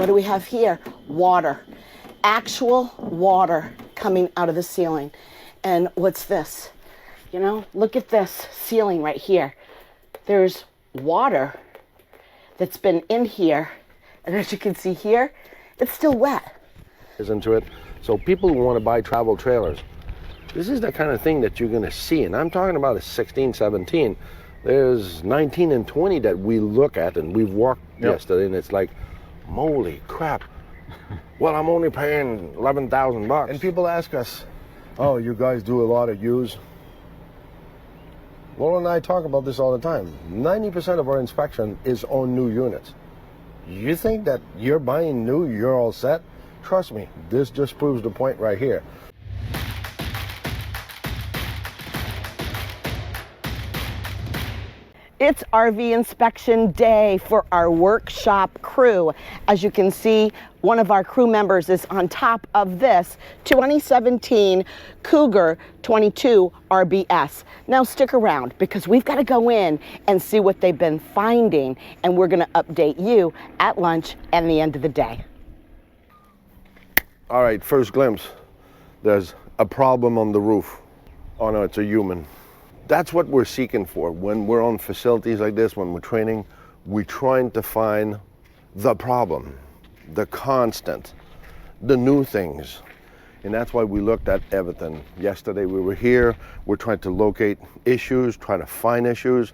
What do we have here? Water. Actual water coming out of the ceiling. And what's this? You know, look at this ceiling right here. There's water that's been in here. And as you can see here, it's still wet. Into it. So people who want to buy travel trailers, this is the kind of thing that you're going to see. And I'm talking about a 16, 17. There's 19 and 20 that we look at, and we've walked yesterday, and it's like, moly crap. Well, I'm only paying $11,000. And people ask us, oh, you guys do a lot of used. Laura and I talk about this all the time. 90% of our inspection is on new units. You think that you're buying new, you're all set? Trust me, this just proves the point right here. It's RV inspection day for our workshop crew. As you can see, one of our crew members is on top of this 2017 Cougar 22 RBS. Now stick around because we've got to go in and see what they've been finding, and we're going to update you at lunch and the end of the day. All right, first glimpse. There's a problem on the roof. Oh no, it's a human. That's what we're seeking for. When we're on facilities like this, when we're training, we're trying to find the problem, the constant, the new things. And that's why we looked at everything. Yesterday we were here, we're trying to locate issues, trying to find issues.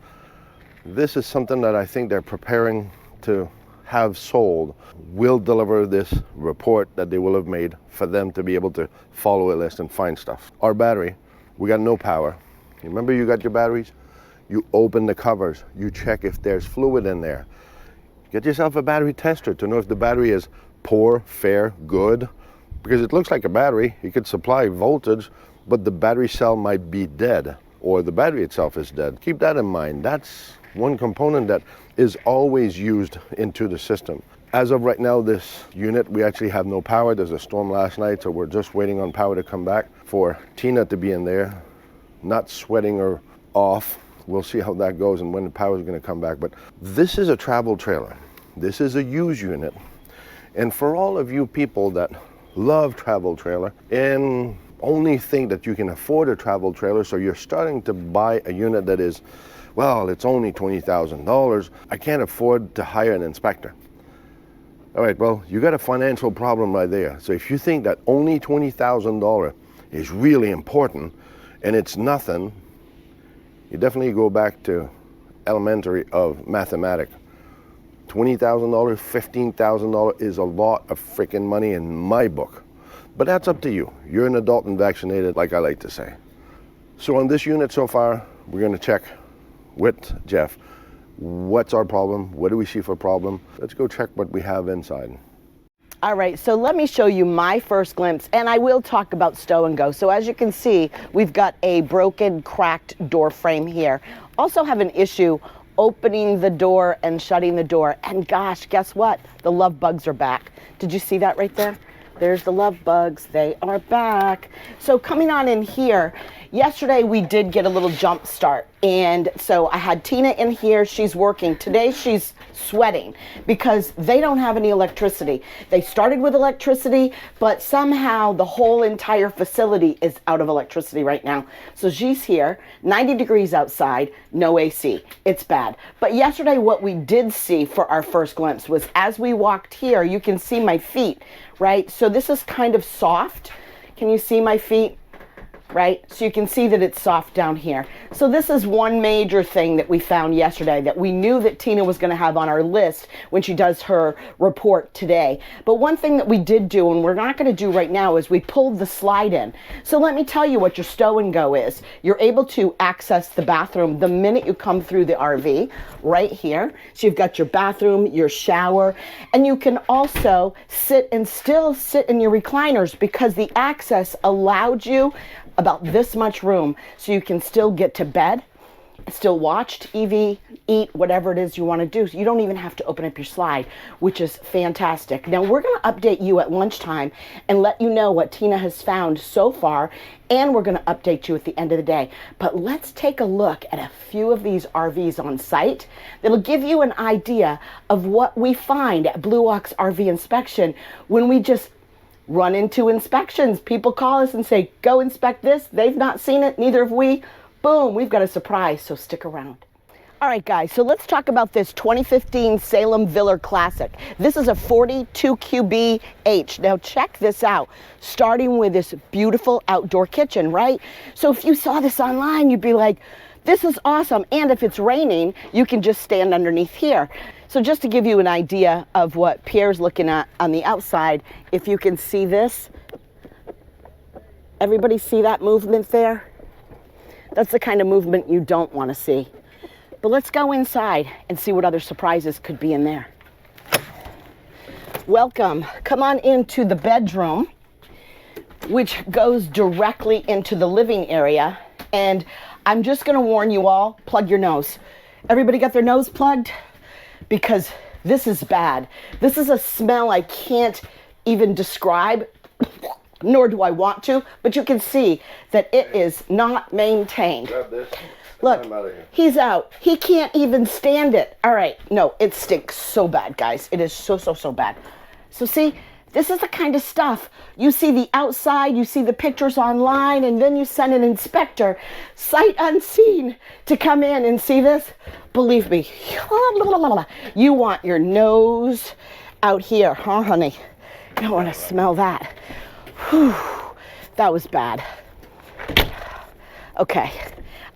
This is something that I think they're preparing to have sold. We'll deliver this report that they will have made for them to be able to follow a list and find stuff. Our battery, we got no power. Remember, you got your batteries? You open the covers, you check if there's fluid in there. Get yourself a battery tester to know if the battery is poor, fair, good. Because it looks like a battery, it could supply voltage, but the battery cell might be dead, or the battery itself is dead. Keep that in mind. That's one component that is always used into the system. As of right now, this unit, we actually have no power. There's a storm last night, so we're just waiting on power to come back for Tina to be in there. Not sweating her off. We'll see how that goes and when the power is going to come back. But this is a travel trailer. This is a used unit. And for all of you people that love travel trailer and only think that you can afford a travel trailer, so you're starting to buy a unit that is, well, it's only $20,000. I can't afford to hire an inspector. All right, well, you got a financial problem right there. So if you think that only $20,000 is really important, and it's nothing, you definitely go back to elementary of mathematics. $20,000, $15,000 is a lot of freaking money in my book. But that's up to you. You're an adult and vaccinated, like I like to say. So on this unit so far, we're gonna check with Jeff. What's our problem? What do we see for problem? Let's go check what we have inside. All right, so let me show you my first glimpse, and I will talk about stow and go. So as you can see, we've got a broken, cracked door frame here. Also have an issue opening the door and shutting the door. And gosh, guess what? The love bugs are back. Did you see that right there? There's the love bugs, they are back. So coming on in here, yesterday we did get a little jump start. And so I had Tina in here, she's working. Today she's sweating because they don't have any electricity. They started with electricity, but somehow the whole entire facility is out of electricity right now. So she's here, 90 degrees outside, no AC. It's bad. But yesterday what we did see for our first glimpse was as we walked here, you can see my feet, right? So this is kind of soft. Can you see my feet? Right? So you can see that it's soft down here. So this is one major thing that we found yesterday that we knew that Tina was going to have on our list when she does her report today. But one thing that we did do, and we're not going to do right now, is we pulled the slide in. So let me tell you what your stow and go is. You're able to access the bathroom the minute you come through the RV, right here. So you've got your bathroom, your shower, and you can also sit and still sit in your recliners because the access allowed you about this much room so you can still get to bed still watch TV, eat, whatever it is you want to do. So you don't even have to open up your slide, which is fantastic. Now we're going to update you at lunchtime and let you know what Tina has found so far, and we're going to update you at the end of the day. But let's take a look at a few of these RVs on site that'll give you an idea of what we find at Blue Ox RV Inspection when we just run into inspections. People call us and say, go inspect this. They've not seen it, neither have we. Boom, we've got a surprise, so stick around. All right, guys, so let's talk about this 2015 Salem Viller Classic. This is a 42 QBH. Now check this out, starting with this beautiful outdoor kitchen, right? So if you saw this online, you'd be like, this is awesome. And if it's raining, you can just stand underneath here. So just to give you an idea of what Pierre's looking at on the outside, if you can see this, everybody see that movement there? That's the kind of movement you don't want to see. But let's go inside and see what other surprises could be in there. Welcome. Come on into the bedroom, which goes directly into the living area. And I'm just going to warn you all, plug your nose. Everybody got their nose plugged? Because this is bad. This is a smell I can't even describe, nor do I want to, but you can see that it is not maintained. Grab this. Look, I'm out of here. he's out. He can't even stand it. All right, no, it stinks so bad, guys. It is so, so, so bad. So see, this is the kind of stuff, you see the outside, you see the pictures online, and then you send an inspector, sight unseen, to come in and see this. Believe me, you want your nose out here, huh, honey? You don't want to smell that. Whew, that was bad. Okay,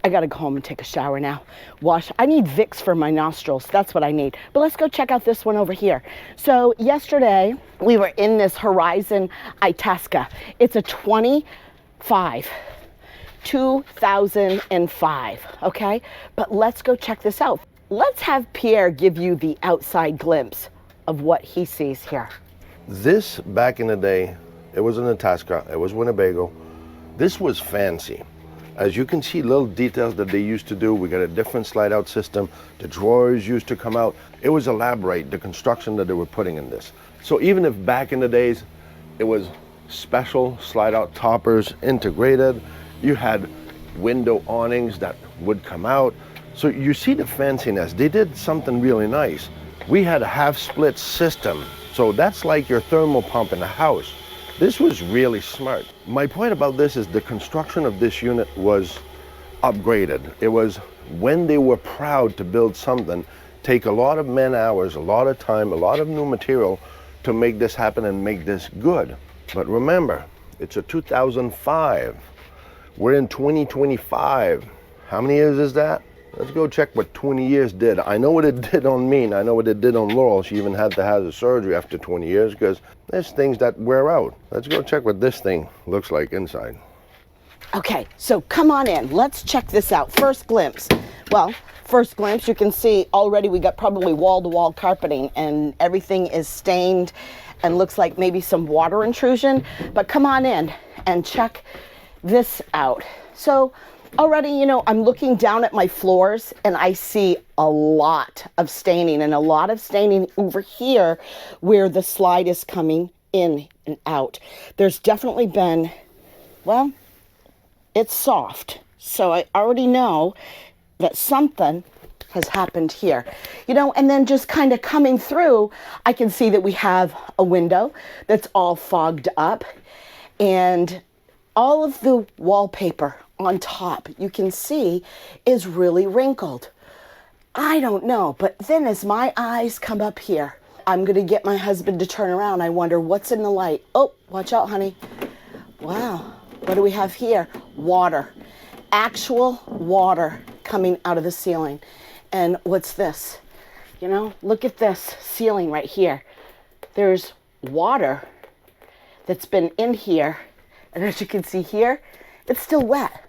I gotta go home and take a shower now. Wash, I need Vicks for my nostrils, that's what I need. But let's go check out this one over here. So yesterday, we were in this Horizon Itasca. It's a 2005, okay? But let's go check this out. Let's have Pierre give you the outside glimpse of what he sees here. This, back in the day, it was an Itasca, it was Winnebago. This was fancy. As you can see, little details that they used to do. We got a different slide out system. The drawers used to come out. It was elaborate, the construction that they were putting in this. So even if back in the days, it was special slide out toppers integrated, you had window awnings that would come out. So you see the fanciness. They did something really nice. We had a half split system. So that's like your thermal pump in the house. This was really smart. My point about this is the construction of this unit was upgraded. It was when they were proud to build something, take a lot of man hours, a lot of time, a lot of new material to make this happen and make this good. But remember, it's a 2005. We're in 2025. How many years is that? Let's go check what 20 years did. I know what it did on me, and I know what it did on Laurel. She even had to have the surgery after 20 years because there's things that wear out. Let's go check what this thing looks like inside. Okay, so come on in. Let's check this out. First glimpse. Well, first glimpse, you can see already we got probably wall-to-wall carpeting and everything is stained and looks like maybe some water intrusion. But come on in and check this out. So already, you know, I'm looking down at my floors and I see a lot of staining and a lot of staining over here where the slide is coming in and out. There's definitely been, well, it's soft. So I already know that something has happened here. You know, and then just kind of coming through, I can see that we have a window that's all fogged up and all of the wallpaper on top, you can see, is really wrinkled. I don't know, but then as my eyes come up here, I'm gonna get my husband to turn around. I wonder what's in the light. Oh, watch out, honey. Wow, what do we have here? Water, actual water coming out of the ceiling. And what's this? You know, look at this ceiling right here. There's water that's been in here. And as you can see here, it's still wet.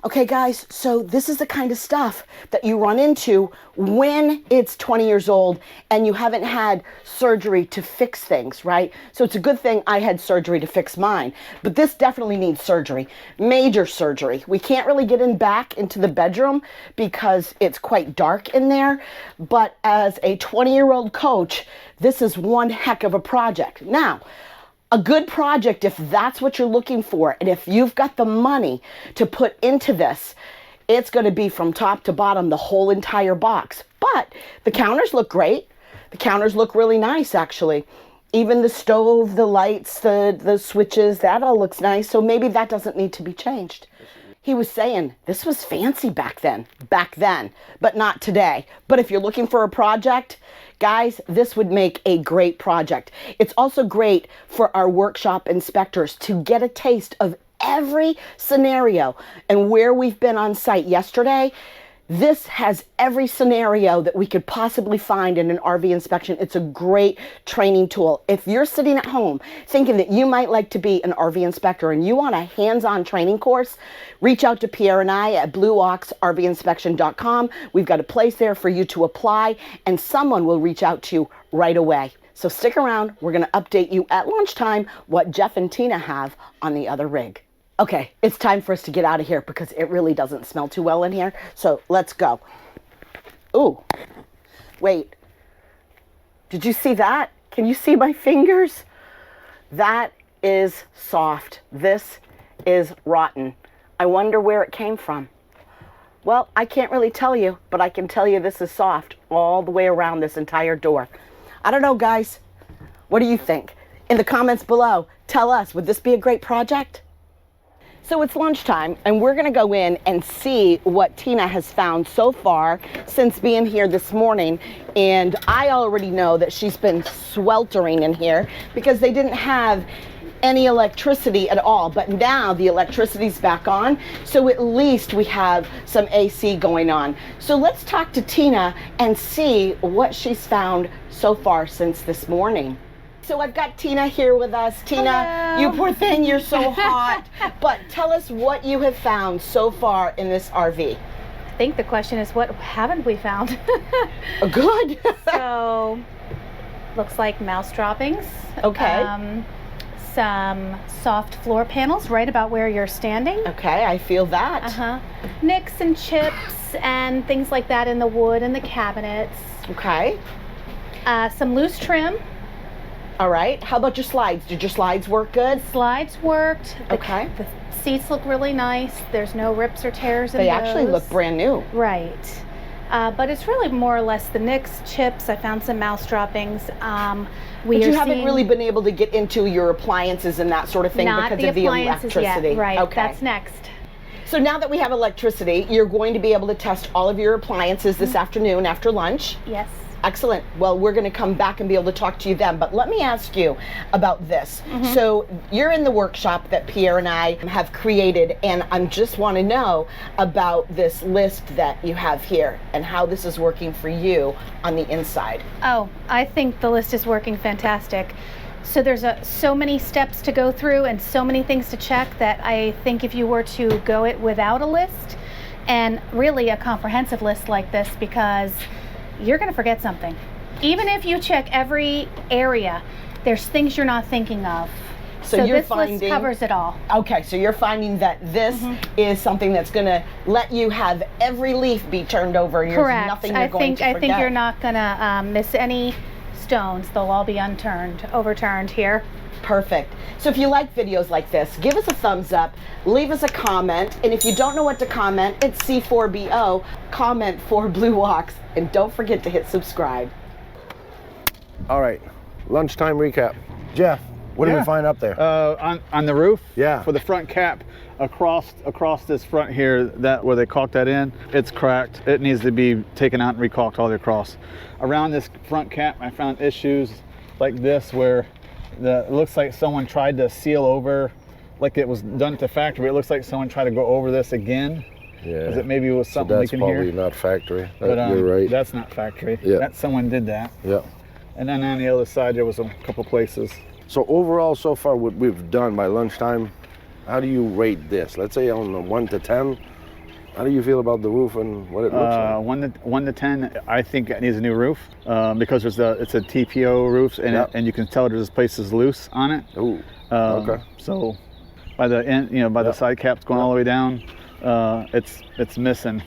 Okay guys, so this is the kind of stuff that you run into when it's 20 years old and you haven't had surgery to fix things, right? So it's a good thing I had surgery to fix mine, but this definitely needs surgery, major surgery. We can't really get back into the bedroom because it's quite dark in there, but as a 20-year-old coach, this is one heck of a project. Now, a good project, if that's what you're looking for, and if you've got the money to put into this, it's going to be from top to bottom, the whole entire box. But the counters look great. The counters look really nice, actually. Even the stove, the lights, the switches, that all looks nice. So maybe that doesn't need to be changed. He was saying this was fancy back then, but not today. But if you're looking for a project, guys, this would make a great project. It's also great for our workshop inspectors to get a taste of every scenario. And where we've been on site yesterday, this has every scenario that we could possibly find in an RV inspection. It's a great training tool. If you're sitting at home thinking that you might like to be an RV inspector and you want a hands-on training course, reach out to Pierre and I at blueoxrvinspection.com. We've got a place there for you to apply, and someone will reach out to you right away. So stick around. We're going to update you at lunchtime what Jeff and Tina have on the other rig. Okay, it's time for us to get out of here because it really doesn't smell too well in here. So let's go. Ooh, wait. Did you see that? Can you see my fingers? That is soft. This is rotten. I wonder where it came from. Well, I can't really tell you, but I can tell you this is soft all the way around this entire door. I don't know, guys. What do you think? In the comments below, tell us, would this be a great project? So it's lunchtime, and we're going to go in and see what Tina has found so far since being here this morning. And I already know that she's been sweltering in here because they didn't have any electricity at all. But now the electricity's back on, so at least we have some AC going on. So let's talk to Tina and see what she's found so far since this morning. So I've got Tina here with us. Tina, hello. You poor thing, you're so hot. But tell us what you have found so far in this RV. I think the question is, what haven't we found? Good. So, looks like mouse droppings. Okay. Some soft floor panels right about where you're standing. Okay, I feel that. Nicks and chips and things like that in the wood and the cabinets. Okay. Some loose trim. All right. How about your slides? Did your slides work good? Slides worked. Okay. The seats look really nice. There's no rips or tears in those. They actually look brand new. Right. But it's really more or less the nicks, chips. I found some mouse droppings. But you haven't really been able to get into your appliances and that sort of thing because of the electricity. Yet. Right. Okay. That's next. So now that we have electricity, you're going to be able to test all of your appliances this afternoon after lunch. Yes. Excellent. Well, we're going to come back and be able to talk to you then. But let me ask you about this. So you're in the workshop that Pierre and I have created, and I just want to know about this list that you have here and how this is working for you on the inside. Oh, I think the list is working fantastic. So there's so many steps to go through and so many things to check that I think if you were to go it without a list, and really a comprehensive list like this, because you're going to forget something. Even if you check every area, there's things you're not thinking of. So this list covers it all. Okay, so you're finding that this is something that's going to let you have every leaf be turned over. And Correct. There's nothing you're going to forget. I think you're not going to miss any stones. They'll all be overturned here. Perfect. So if you like videos like this, give us a thumbs up, leave us a comment, and if you don't know what to comment, it's C4BO, comment for Blue Ox, and don't forget to hit subscribe. All right, lunchtime recap. Jeff, what did we find up there? On the roof? Yeah. For the front cap, across this front here, that where they caulked that in, it's cracked. It needs to be taken out and recaulked all the way across. Around this front cap, I found issues like this where it looks like someone tried to seal over, like it was done at the factory. It looks like someone tried to go over this again. Yeah. Because it maybe was something we can hear. That's probably not factory. But, you're right. That's not factory. Yeah. That someone did that. Yeah. And then on the other side, there was a couple places. So overall, so far, what we've done by lunchtime, how do you rate this? Let's say on a 1 to 10, How do you feel about the roof and what it looks like? 1 to 10, I think it needs a new roof because it's a TPO roof, and Yep. and you can tell there's places loose on it. Ooh, okay. So by the end, by the Yep. side caps going all the way down, it's missing.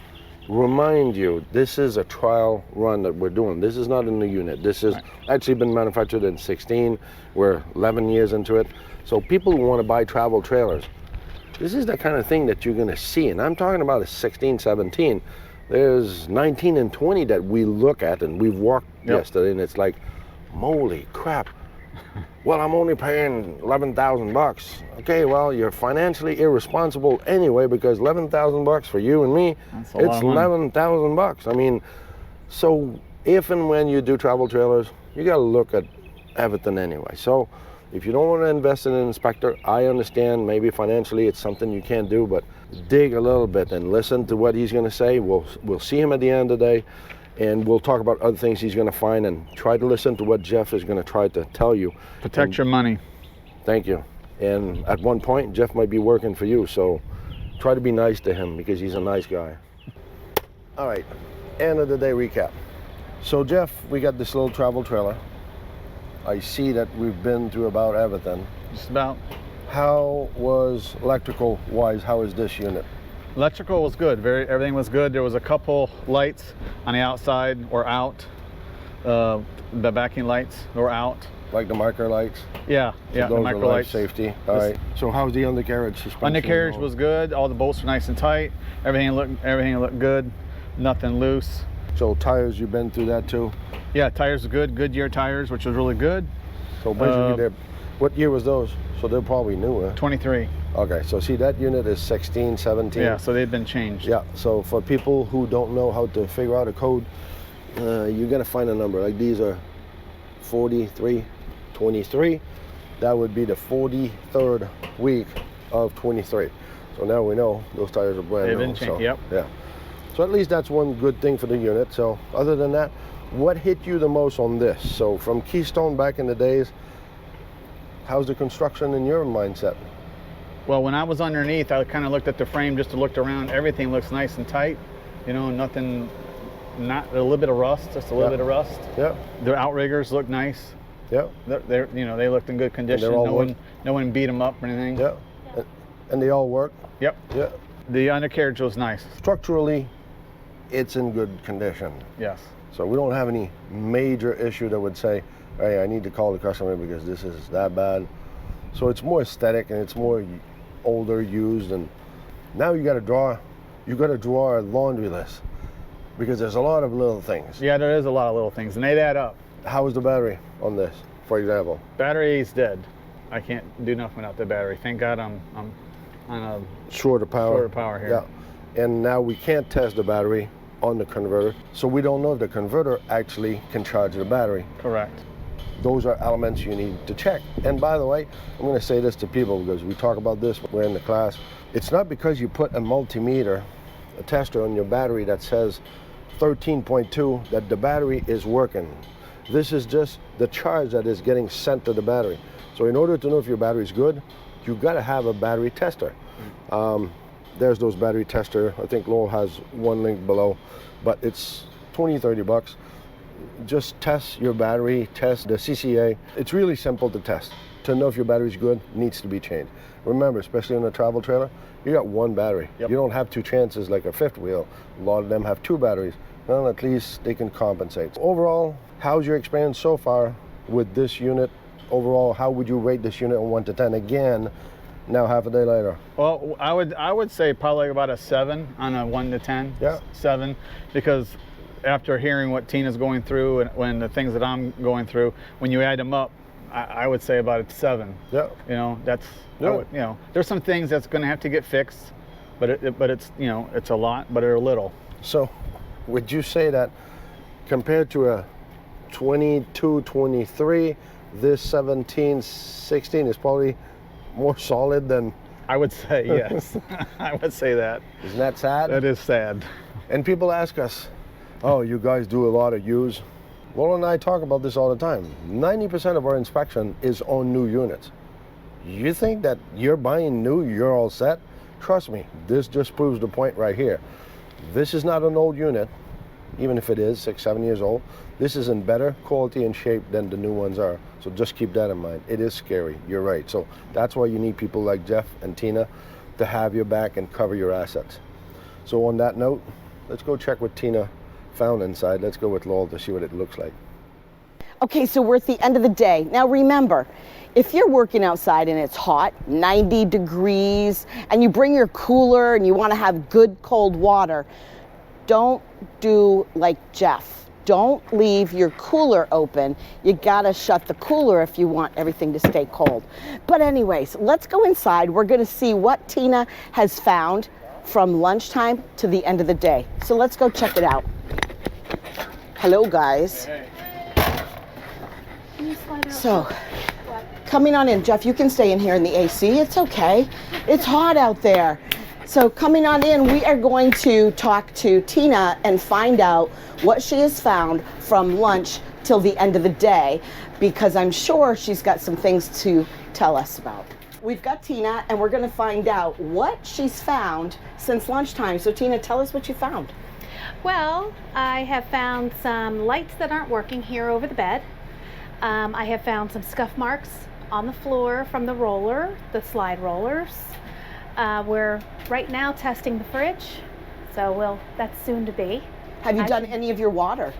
Remind you, this is a trial run that we're doing. This is not a new unit. This has actually been manufactured in 16. We're 11 years into it. So people who want to buy travel trailers, this is the kind of thing that you're going to see. And I'm talking about a 16, 17. There's 19 and 20 that we look at, and we've walked yesterday, and it's like, moly crap. Well, I'm only paying $11,000. Okay, well, you're financially irresponsible anyway, because $11,000 for you and me, That's a lot it's of money. $11,000. I mean, so if and when you do travel trailers, you got to look at everything anyway. So if you don't want to invest in an inspector, I understand maybe financially it's something you can't do, but dig a little bit and listen to what he's going to say. We'll see him at the end of the day, and we'll talk about other things he's going to find, and try to listen to what Jeff is going to try to tell you. Protect your money. Thank you. And at one point, Jeff might be working for you, so try to be nice to him because he's a nice guy. All right, end of the day recap. So Jeff, we got this little travel trailer. I see that we've been through about everything. Just about. How was electrical wise, how is this unit? Electrical was good. Everything was good. There was a couple lights on the outside or out. The backing lights were out. Like the marker lights? Yeah, So the those micro are life lights. safety. All right. So how's the undercarriage suspension? Undercarriage was good. All the bolts were nice and tight. Everything looked good. Nothing loose. So tires, you've been through that too? Yeah, tires were good. Goodyear tires, which was really good. So basically, what year was those? So they're probably newer. 23. Okay, so see that unit is 16, 17. Yeah, so they've been changed. Yeah, so for people who don't know how to figure out a code, you gotta find a number. Like these are 43, 23. That would be the 43rd week of 23. So now we know those tires are brand They've new. been changed, So, yep. Yeah. So at least that's one good thing for the unit. So other than that, what hit you the most on this? So from Keystone back in the days, how's the construction in your mindset? Well, when I was underneath, I kind of looked at the frame just to look around. Everything looks nice and tight. Nothing, not a little bit of rust, just a little bit of rust. Yeah. Their outriggers look nice. Yeah. They looked in good condition. all No one beat them up or anything. Yeah. And they all work? Yep. Yeah. The undercarriage was nice. Structurally, it's in good condition. Yes. So we don't have any major issue that would say, hey, I need to call the customer because this is that bad. So it's more aesthetic and it's more older, used, and now you got to draw a laundry list because there's a lot of little things. Yeah, there is a lot of little things, and they'd add up. How is the battery on this, for example? Battery's dead. I can't do nothing without the battery. Thank God I'm on a Shorter power. shorter power here. Yeah. And now we can't test the battery on the converter, so we don't know if the converter actually can charge the battery. Correct. Those are elements you need to check. And by the way, I'm going to say this to people because we talk about this when we're in the class. It's not because you put a multimeter, a tester on your battery that says 13.2 that the battery is working. This is just the charge that is getting sent to the battery. So in order to know if your battery is good, you got to have a battery tester. There's those battery tester. I think Lowell has one link below, but it's 20, 30 bucks. Just test your battery, test the CCA. It's really simple to test. To know if your battery's good, needs to be changed. Remember, especially on a travel trailer, you got one battery. Yep. You don't have two chances like a fifth wheel. A lot of them have two batteries. Well, at least they can compensate. Overall, how's your experience so far with this unit? Overall, how would you rate this unit on 1 to 10? Again, now half a day later. Well, I would say probably about a 7 on a 1 to 10. Yeah. 7, because after hearing what Tina's going through and when the things that I'm going through, when you add them up, I would say about a 7. Yeah. That's Yeah. there's some things that's going to have to get fixed, but it's it's a lot, but they're little. So, would you say that compared to a 22, 23, this 17, 16 is probably more solid than? I would say yes. I would say that. Isn't that sad? That is sad. And people ask us, oh, you guys do a lot of use. Laura and I talk about this all the time. 90% of our inspection is on new units. You think that you're buying new, you're all set? Trust me, this just proves the point right here. This is not an old unit, even if it is 6, 7 years old. This is in better quality and shape than the new ones are. So just keep that in mind. It is scary, you're right. So that's why you need people like Jeff and Tina to have your back and cover your assets. So on that note, let's go check what Tina found inside. Let's go with Lowell to see what it looks like. Okay, so we're at the end of the day. Now remember, if you're working outside and it's hot, 90 degrees, and you bring your cooler and you want to have good cold water, don't do like Jeff. Don't leave your cooler open. You gotta shut the cooler if you want everything to stay cold. But anyways, let's go inside. We're gonna see what Tina has found from lunchtime to the end of the day. So let's go check it out. Hello, guys. So, coming on in. Jeff, you can stay in here in the AC. It's okay. It's hot out there. So coming on in, we are going to talk to Tina and find out what she has found from lunch till the end of the day, because I'm sure she's got some things to tell us about. We've got Tina, and we're going to find out what she's found since lunchtime. So Tina, tell us what you found. Well, I have found some lights that aren't working here over the bed. I have found some scuff marks on the floor from the roller, the slide rollers. We're right now testing the fridge, so that's soon to be. Have you done any of your water?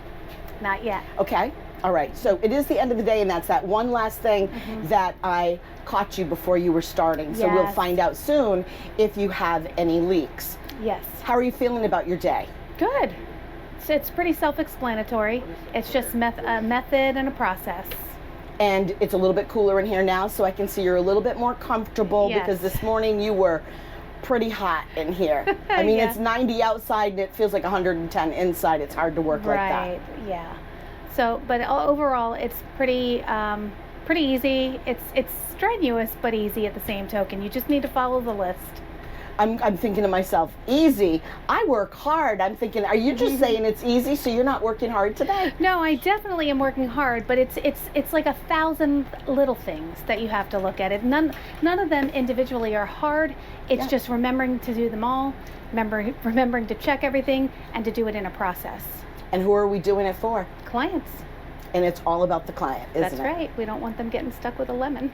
Not yet. Okay. All right. So it is the end of the day, and that's that one last thing that I caught you before you were starting. So we'll find out soon if you have any leaks. Yes. How are you feeling about your day? Good. So it's pretty self-explanatory. It's just a method and a process. And it's a little bit cooler in here now, so I can see you're a little bit more comfortable because this morning you were pretty hot in here. I mean, it's 90 outside and it feels like 110 inside. It's hard to work like that. Right, yeah. So, but overall, it's pretty easy. It's strenuous, but easy at the same token. You just need to follow the list. I'm thinking to myself, easy. I work hard. I'm thinking, are you just saying it's easy so you're not working hard today? No, I definitely am working hard, but it's like 1,000 little things that you have to look at. It none of them individually are hard. It's just remembering to do them all, remembering to check everything, and to do it in a process. And who are we doing it for? Clients. And it's all about the client, isn't it? That's right. We don't want them getting stuck with a lemon.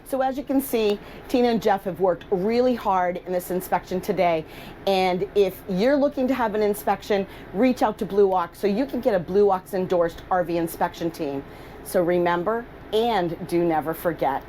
So as you can see, Tina and Jeff have worked really hard in this inspection today. And if you're looking to have an inspection, reach out to Blue Ox so you can get a Blue Ox endorsed RV inspection team. So remember, and do never forget,